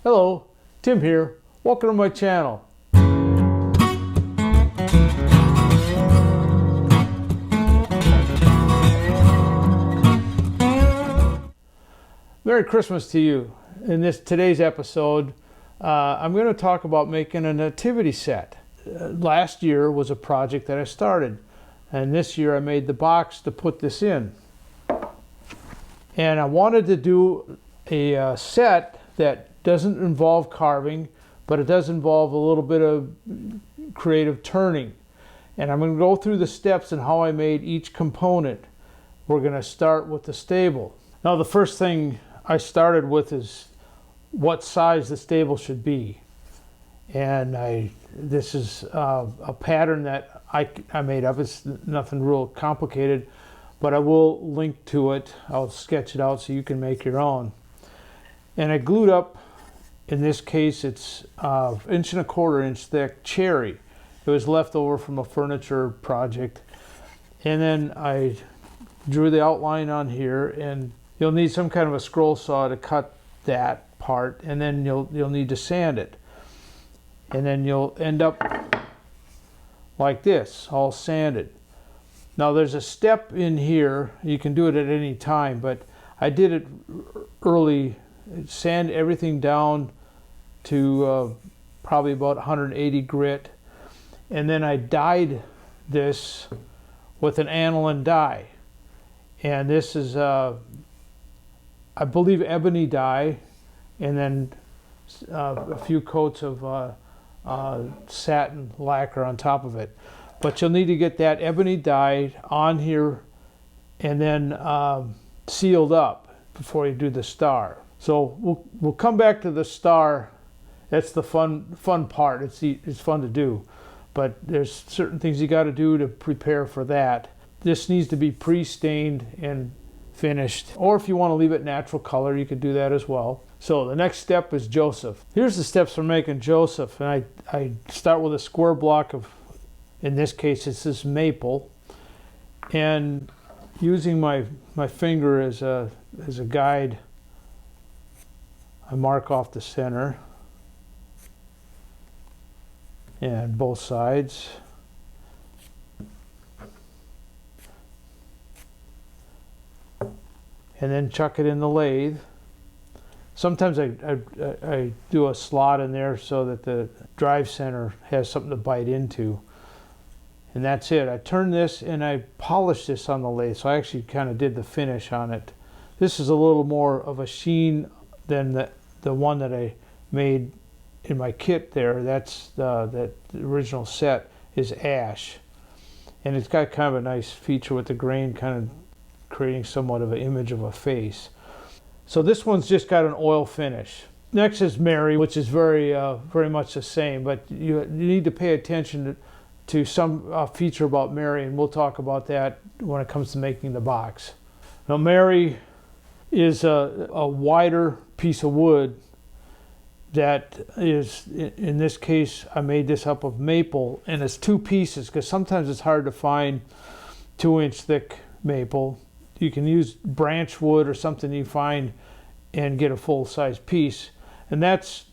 Hello, Tim here. Welcome to my channel. Merry Christmas to you. In today's episode, I'm going to talk about making a nativity set. Last year was a project that I started, and this year I made the box to put this in. And I wanted to do a set that doesn't involve carving, but it does involve a little bit of creative turning. And I'm going to go through the steps and how I made each component. We're going to start with the stable. Now, the first thing I started with is what size the stable should be. And this is a pattern that I made up. It's nothing real complicated, but I will link to it. I'll sketch it out so you can make your own. And I glued up, in this case, it's 1.25 inch thick cherry. It was left over from a furniture project. And then I drew the outline on here, and you'll need some kind of a scroll saw to cut that part, and then you'll need to sand it. And then you'll end up like this, all sanded. Now there's a step in here, you can do it at any time, but I did it early, sand everything down to probably about 180 grit, and then I dyed this with an aniline dye. And this is I believe ebony dye, and then a few coats of satin lacquer on top of it. But you'll need to get that ebony dye on here and then sealed up before you do the star. So we'll come back to the star. That's the fun part. It's fun to do, but there's certain things you got to do to prepare for that. This needs to be pre-stained and finished, or if you want to leave it natural color, you could do that as well. So the next step is Joseph. Here's the steps for making Joseph, and I start with a square block of, in this case it's this maple, and using my finger as a guide, I mark off the center and both sides. And then chuck it in the lathe. Sometimes I do a slot in there so that the drive center has something to bite into. And that's it. I turn this and I polish this on the lathe. So I actually kind of did the finish on it. This is a little more of a sheen than the one that I made in my kit there. That's the original set is ash. And it's got kind of a nice feature with the grain kind of creating somewhat of an image of a face. So this one's just got an oil finish. Next is Mary, which is very much the same, but you need to pay attention to some feature about Mary, and we'll talk about that when it comes to making the box. Now Mary is a wider piece of wood that is, in this case, I made this up of maple, and it's two pieces because sometimes it's hard to find 2-inch thick maple. You can use branch wood or something you find and get a full-size piece. And this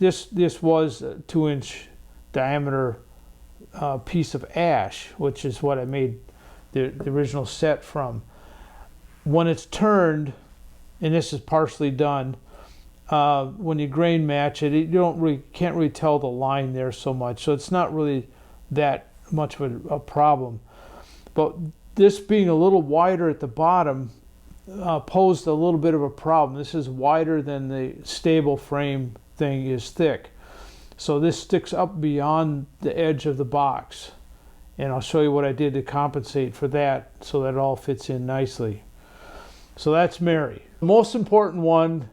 was a 2-inch diameter piece of ash, which is what I made the original set from. When it's turned, and this is partially done, when you grain match it, you can't really tell the line there so much. So it's not really that much of a problem. But this being a little wider at the bottom posed a little bit of a problem. This is wider than the stable frame thing is thick. So this sticks up beyond the edge of the box. And I'll show you what I did to compensate for that so that it all fits in nicely. So that's Mary. The most important one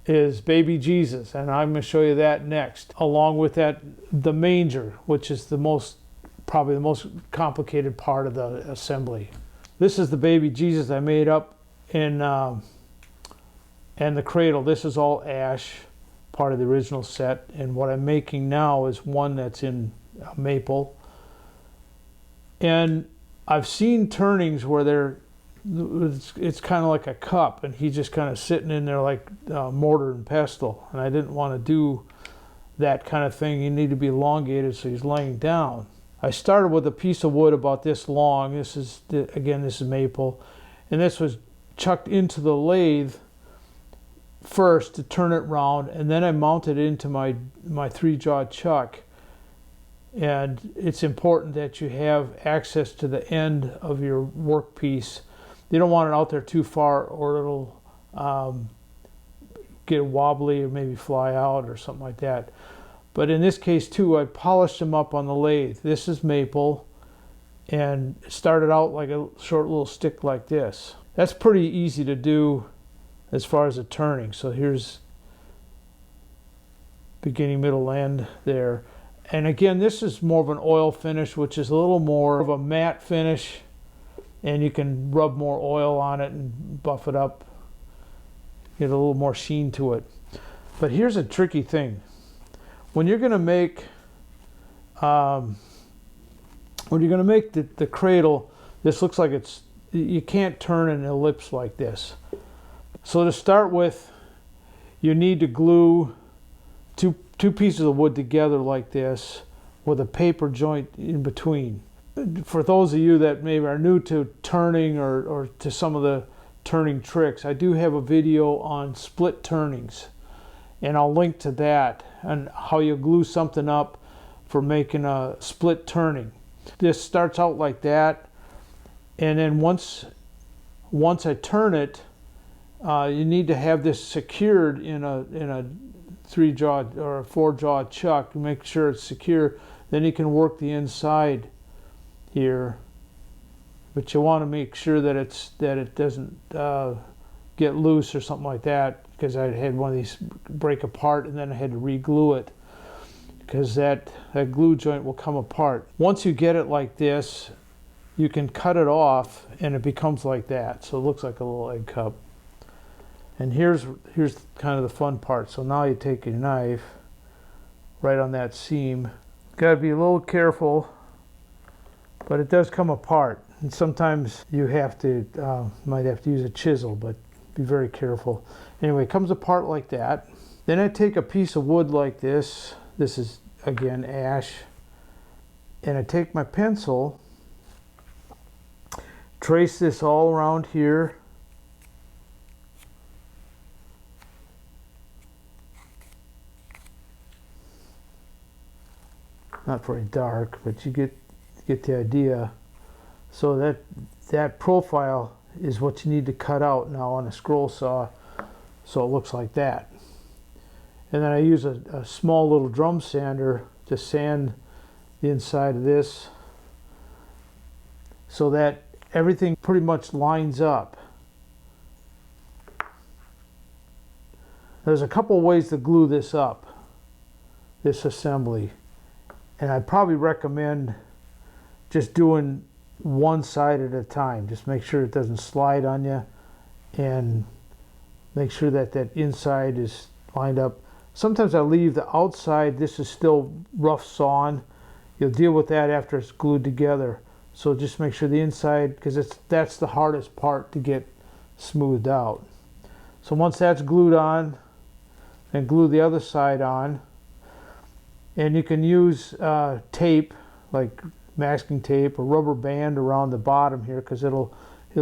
is baby Jesus, and I'm going to show you that next. Along with that, the manger, which is probably the most complicated part of the assembly. This is the baby Jesus I made up and the cradle. This is all ash, part of the original set, and what I'm making now is one that's in maple. And I've seen turnings where it's kind of like a cup, and he's just kind of sitting in there like mortar and pestle, and I didn't want to do that kind of thing, you need to be elongated so he's laying down. I started with a piece of wood about this long. This is, again, this is maple. And this was chucked into the lathe first to turn it round, and then I mounted it into my 3-jaw chuck. And it's important that you have access to the end of your workpiece. You don't want it out there too far, or it'll get wobbly or maybe fly out or something like that. But in this case too, I polished them up on the lathe. This is maple, and it started out like a short little stick like this. That's pretty easy to do as far as the turning. So here's beginning, middle, end there. And again, this is more of an oil finish, which is a little more of a matte finish, and you can rub more oil on it and buff it up, get a little more sheen to it. But here's a tricky thing. When you're going to make the cradle, this looks like you can't turn an ellipse like this. So to start with, you need to glue two pieces of wood together like this with a paper joint in between. For those of you that maybe are new to turning or to some of the turning tricks, I do have a video on split turnings, and I'll link to that and how you glue something up for making a split turning. This starts out like that, and then once I turn it, you need to have this secured in a 3-jaw or a 4-jaw chuck. Make sure it's secure. Then you can work the inside here, but you want to make sure that it doesn't get loose or something like that, because I had one of these break apart and then I had to re-glue it, because that glue joint will come apart. Once you get it like this, you can cut it off and it becomes like that. So it looks like a little egg cup. And here's kind of the fun part. So now you take your knife right on that seam. Got to be a little careful, but it does come apart. And sometimes you might have to use a chisel, but be very careful. Anyway, it comes apart like that. Then I take a piece of wood like this. This is, again, ash. And I take my pencil, trace this all around here. Not very dark, but you get the idea. So that profile is what you need to cut out now on a scroll saw, so it looks like that. And then I use a small little drum sander to sand the inside of this so that everything pretty much lines up. There's a couple ways to glue this up, this assembly. And I'd probably recommend just doing one side at a time. Just make sure it doesn't slide on you, and make sure that inside is lined up. Sometimes I leave the outside, this is still rough sawn. You'll deal with that after it's glued together. So just make sure the inside, because that's the hardest part to get smoothed out. So once that's glued on, then glue the other side on. And you can use tape, like masking tape or rubber band around the bottom here, because it'll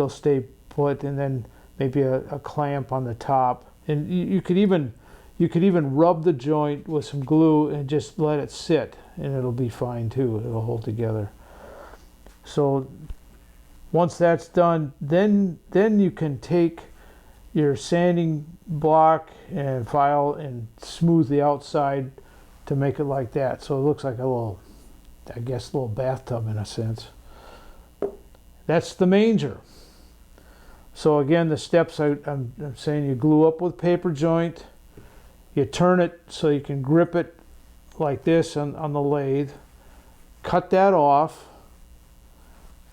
stay put, and then maybe a clamp on the top. And you could even rub the joint with some glue and just let it sit, and it'll be fine too. It'll hold together. So once that's done, then you can take your sanding block and file and smooth the outside to make it like that. So it looks like a little, I guess, little bathtub in a sense. That's the manger. So again, the steps I'm saying, you glue up with paper joint, you turn it so you can grip it like this on the lathe, cut that off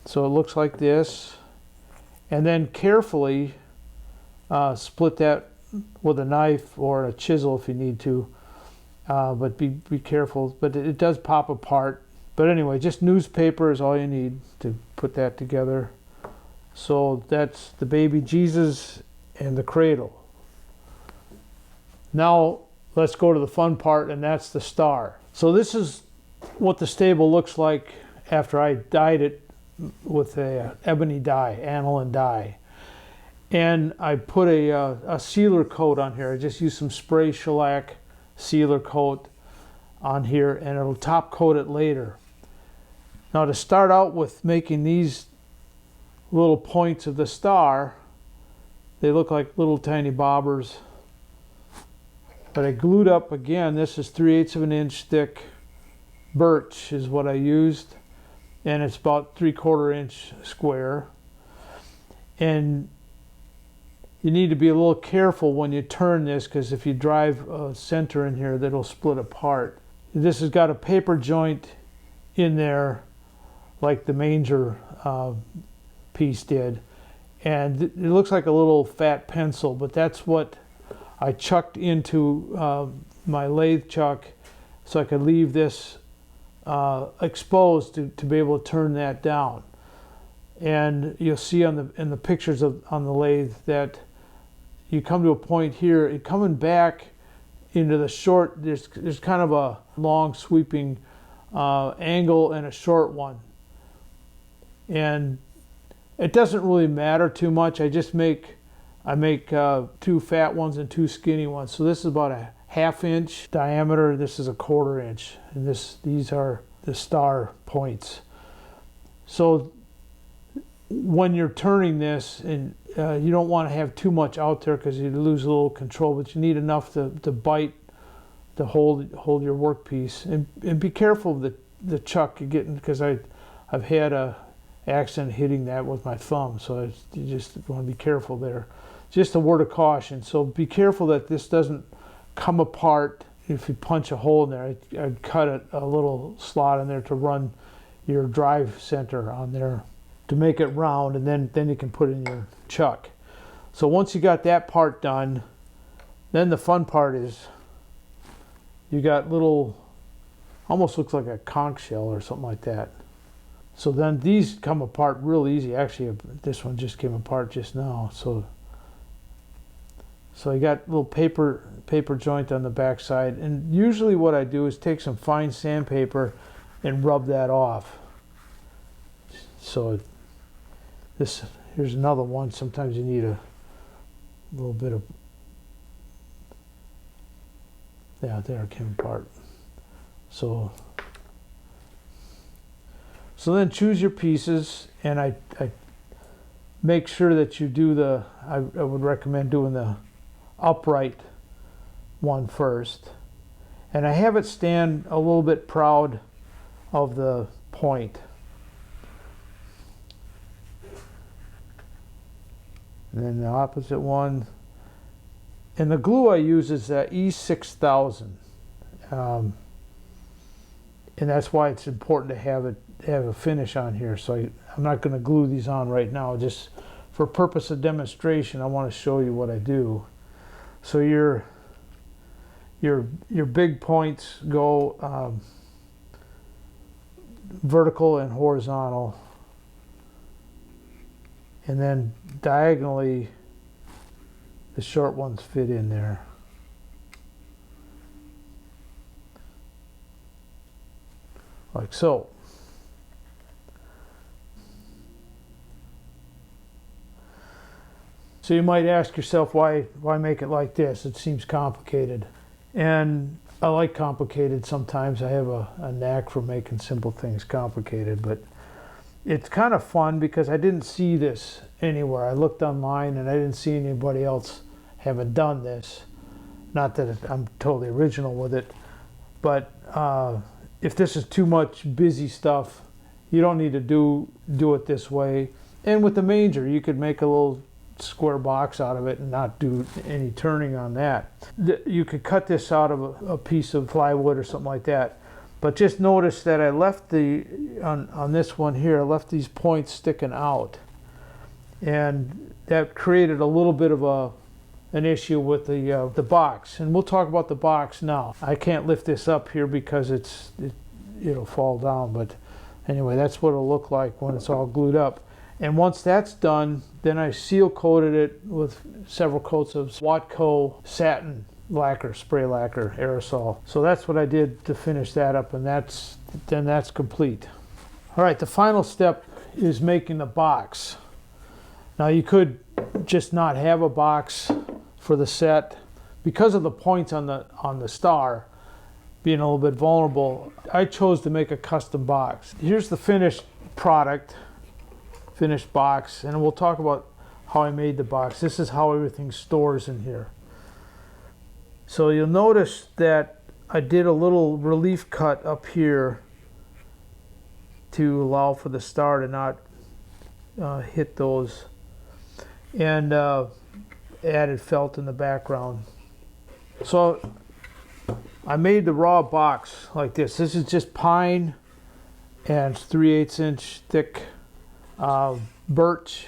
so it looks like this, and then carefully split that with a knife or a chisel if you need to. But be careful. But it does pop apart. But anyway, just newspaper is all you need to put that together. So that's the baby Jesus and the cradle. Now let's go to the fun part, and that's the star. So this is what the stable looks like after I dyed it with a ebony dye, aniline dye. And I put a sealer coat on here. I just used some spray shellac sealer coat on here, and it'll top coat it later. Now to start out with making these little points of the star, they look like little tiny bobbers. But I glued up again, this is 3/8 of an inch thick birch is what I used. And it's about 3/4 inch square. And you need to be a little careful when you turn this, because if you drive a center in here, that'll split apart. This has got a paper joint in there like the manger piece did. And it looks like a little fat pencil, but that's what I chucked into my lathe chuck so I could leave this exposed to be able to turn that down. And you'll see in the pictures on the lathe that you come to a point here, and coming back into the short, there's kind of a long sweeping angle and a short one. And it doesn't really matter too much. I make 2 fat ones and 2 skinny ones. So this is about a 1/2 inch diameter. This is a 1/4 inch, and these are the star points. So when you're turning this, and you don't want to have too much out there because you lose a little control, but you need enough to bite to hold your workpiece. And be careful of the chuck you're getting, because I've had a accident hitting that with my thumb, so you just want to be careful there. Just a word of caution. So be careful that this doesn't come apart if you punch a hole in there. I'd cut a little slot in there to run your drive center on there to make it round, and then you can put in your chuck. So once you got that part done, then the fun part is you got little, almost looks like a conch shell or something like that. So then these come apart real easy. Actually, this one just came apart just now. So I got a little paper joint on the back side, and usually what I do is take some fine sandpaper and rub that off. So here's another one. Sometimes you need a little bit of, yeah, there it came apart. So then choose your pieces, and I make sure that you do I would recommend doing the upright one first. And I have it stand a little bit proud of the point. And then the opposite one. And the glue I use is E6000. And that's why it's important to have a finish on here. So I'm not going to glue these on right now. Just for purpose of demonstration, I want to show you what I do. So your big points go vertical and horizontal, and then diagonally the short ones fit in there. Like so. So you might ask yourself, why make it like this? It seems complicated. And I like complicated sometimes. I have a knack for making simple things complicated, but it's kind of fun because I didn't see this anywhere. I looked online and I didn't see anybody else having done this. Not that I'm totally original with it, but if this is too much busy stuff, you don't need to do it this way. And with the manger, you could make a little square box out of it and not do any turning on that. You could cut this out of a piece of plywood or something like that. But just notice that I left on this one here, I left these points sticking out. And that created a little bit of an issue with the box. And we'll talk about the box now. I can't lift this up here because it'll fall down. But anyway, that's what it'll look like when it's all glued up. And once that's done, then I seal coated it with several coats of Watco satin lacquer, spray lacquer, aerosol. So that's what I did to finish that up, and then that's complete. All right, the final step is making the box. Now you could just not have a box for the set. Because of the points on the star being a little bit vulnerable, I chose to make a custom box. Here's the finished product, finished box, and we'll talk about how I made the box. This is how everything stores in here. So you'll notice that I did a little relief cut up here to allow for the star to not hit those, and added felt in the background. So I made the raw box like this. This is just pine and 3/8 inch thick birch,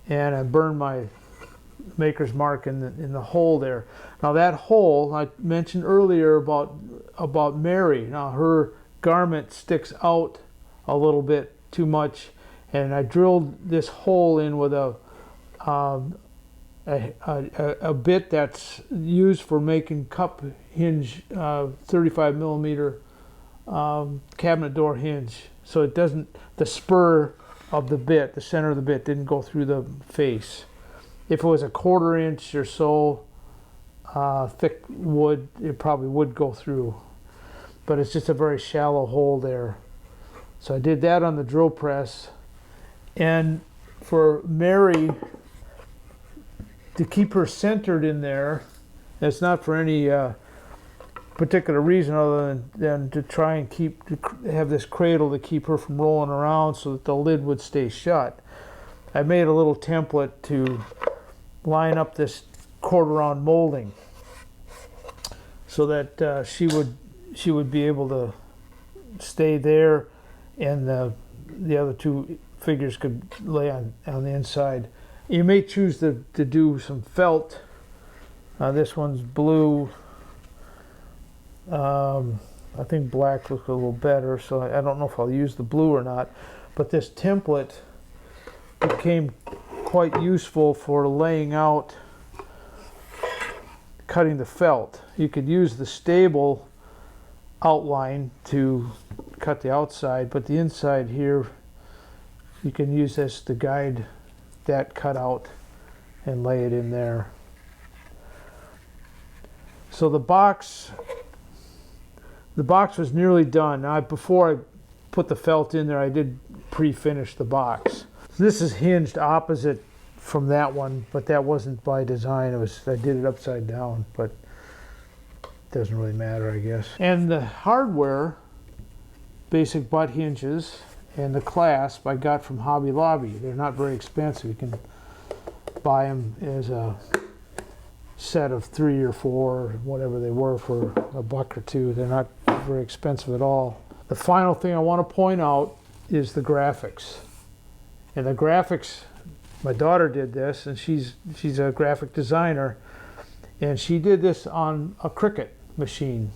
and I burned my maker's mark in the hole there. Now that hole I mentioned earlier about Mary. Now her garment sticks out a little bit too much, and I drilled this hole in with a bit that's used for making cup hinge, 35 millimeter cabinet door hinge, so it doesn't, the spur of the bit, the center of the bit, didn't go through the face. If it was a 1/4 inch or so thick wood, it probably would go through, but it's just a very shallow hole there. So I did that on the drill press. And for Mary, to keep her centered in there, it's not for any particular reason other than to try and have this cradle to keep her from rolling around so that the lid would stay shut. I made a little template to line up this 1/4 round molding so that she would be able to stay there, and the other two figures could lay on the inside. You may choose to do some felt. This one's blue. I think black looks a little better, so I don't know if I'll use the blue or not. But this template became quite useful for laying out, cutting the felt. You could use the stable outline to cut the outside, but the inside here, you can use this to guide that cutout and lay it in there. So the box was nearly done. Now, before I put the felt in there, I did pre-finish the box. This is hinged opposite from that one, but that wasn't by design. I did it upside down, but it doesn't really matter, I guess. And the hardware, basic butt hinges, and the clasp I got from Hobby Lobby. They're not very expensive. You can buy them as a set of 3 or 4, whatever they were, for $1 or $2. They're not very expensive at all. The final thing I want to point out is the graphics. And the graphics, my daughter did this, and she's a graphic designer, and she did this on a Cricut machine.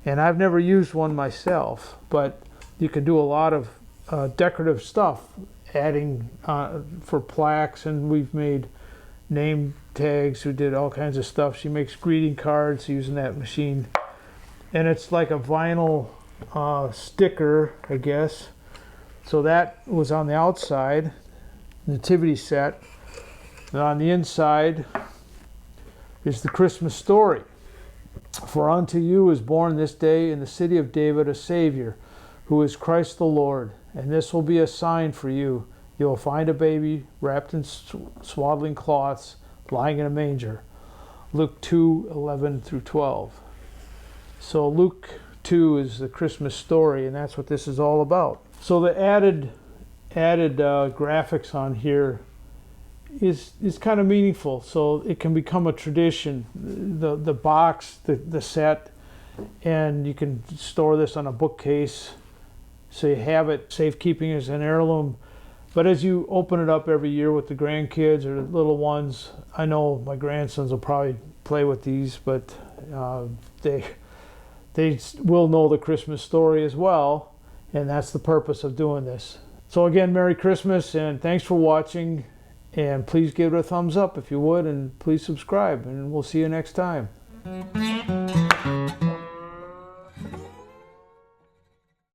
And I've never used one myself, but you can do a lot of decorative stuff, adding for plaques, and we've made name tags. We did all kinds of stuff. She makes greeting cards using that machine, and it's like a vinyl sticker, I guess. So that was on the outside, nativity set, and on the inside is the Christmas story. For unto you is born this day in the city of David a Savior, who is Christ the Lord. And this will be a sign for you. You will find a baby wrapped in swaddling cloths, lying in a manger. Luke 2:11 through 12. So Luke 2 is the Christmas story, and that's what this is all about. So the added graphics on here is kind of meaningful. So it can become a tradition. The box, the set, and you can store this on a bookcase, so you have it safekeeping as an heirloom. But as you open it up every year with the grandkids or the little ones, I know my grandsons will probably play with these, but they will know the Christmas story as well, and that's the purpose of doing this. So again, Merry Christmas, and thanks for watching, And please give it a thumbs up if you would, and please subscribe, and we'll see you next time.